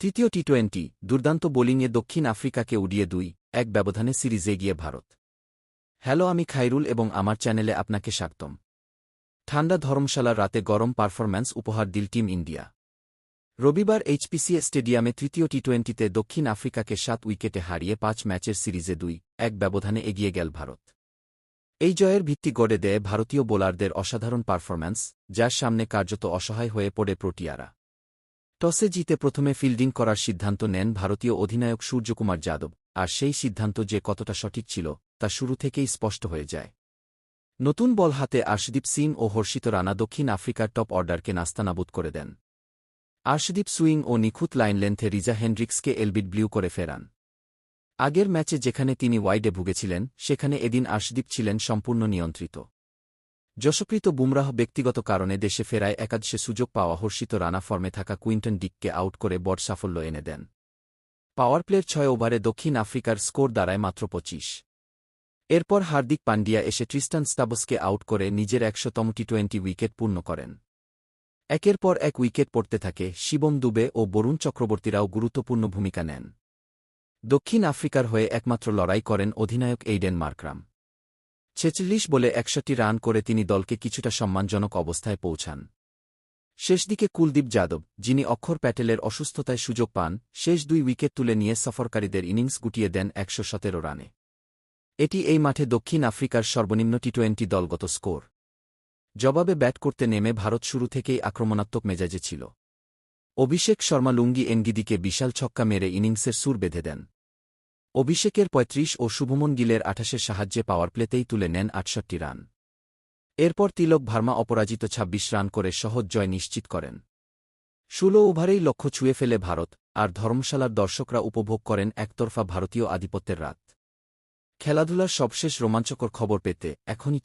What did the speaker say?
তৃতীয় টি-20 দুর্দান্ত বোলিংয়ে দক্ষিণ আফ্রিকাকে উড়িয়ে ২-১ ব্যবধানে সিরিজে এগিয়ে ভারত। হ্যালো, আমি খাইরুল এবং আমার চ্যানেলে আপনাকে স্বাগতম। ঠান্ডা ধর্মশালার রাতে গরম পারফরম্যান্স উপহার দিল টিম ইন্ডিয়া। রবিবার এইচপিসিএ স্টেডিয়ামে তৃতীয় টি-20তে দক্ষিণ আফ্রিকাকে ৭ উইকেটে হারিয়ে ৫ ম্যাচের সিরিজে ২-১ ব্যবধানে এগিয়ে গেল ভারত। এই জয়ের ভিত্তি গড়ে দেয় ভারতীয় বোলারদের অসাধারণ পারফরম্যান্স, যার সামনে কার্যত অসহায় হয়ে পড়ে প্রোটিয়ারা। টসে জিতে প্রথমে ফিল্ডিং করার সিদ্ধান্ত নেন ভারতীয় অধিনায়ক সূর্যকুমার যাদব, আর সেই সিদ্ধান্ত যে কতটা সঠিক ছিল তা শুরু থেকেই স্পষ্ট হয়ে যায়। নতুন বল হাতে আর্শদীপ সিং ও হর্ষিত রানা দক্ষিণ আফ্রিকার টপ অর্ডারকে নাস্তানাবুদ করে দেন। আর্শদীপ সুইং ও নিখুঁত লাইন লেন্থে রিজা হেন্ড্রিক্সকে এলবিড ব্লিউ করে ফেরান। আগের ম্যাচে যেখানে তিনি ওয়াইডে ভুগেছিলেন, সেখানে এদিন আর্শদীপ ছিলেন সম্পূর্ণ নিয়ন্ত্রিত। যশপ্রীত বুমরাহ ব্যক্তিগত কারণে দেশে ফেরায় একাদশে সুযোগ পাওয়া হর্ষিত রানা ফর্মে থাকা কুইন্টন ডিককে আউট করে বড় সাফল্য এনে দেন। পাওয়ার প্লের ৬ ওভারে দক্ষিণ আফ্রিকার স্কোর দাঁড়ায় মাত্র ২৫। এরপর হার্দিক পান্ডিয়া এসে ট্রিস্টান স্টাবসকে আউট করে নিজের ১০০তম টি-২০ উইকেট পূর্ণ করেন। একের পর এক উইকেট পড়তে থাকে, শিবম দুবে ও বরুণ চক্রবর্তীরাও গুরুত্বপূর্ণ ভূমিকা নেন। দক্ষিণ আফ্রিকার হয়ে একমাত্র লড়াই করেন অধিনায়ক এইডেন মার্করাম। ৪৬ বলে ৬১ রান করে তিনি দলকে কিছুটা সম্মানজনক অবস্থায় পৌঁছান। শেষদিকে কুলদীপ যাদব, যিনি অক্ষর প্যাটেলের অসুস্থতায় সুযোগ পান, শেষ ২ উইকেট তুলে নিয়ে সফরকারীদের ইনিংস গুটিয়ে দেন ১১৭ রানে। এটি এই মাঠে দক্ষিণ আফ্রিকার সর্বনিম্ন টি-২০ দলগত স্কোর। জবাবে ব্যাট করতে নেমে ভারত শুরু থেকেই আক্রমণাত্মক মেজাজে ছিল। অভিষেক শর্মা লুঙ্গি এনগিদিকে বিশাল ছক্কা মেরে ইনিংসের সুর বেঁধে দেন। অভিষেকের ৩৫ ও শুভমন গিলের ২৮-এর সাহায্যে পাওয়ার প্লেতেই তুলে নেন ৬৮ রান। এরপর তিলক ভার্মা অপরাজিত ২৬ রান করে সহজ জয় নিশ্চিত করেন। ১৬ ওভারেই লক্ষ্য ছুঁয়ে ফেলে ভারত, আর ধর্মশালার দর্শকরা উপভোগ করেন একতরফা ভারতীয় আধিপত্যের রাত। খেলাধুলার সবশেষ রোমাঞ্চকর খবর পেতে এখনই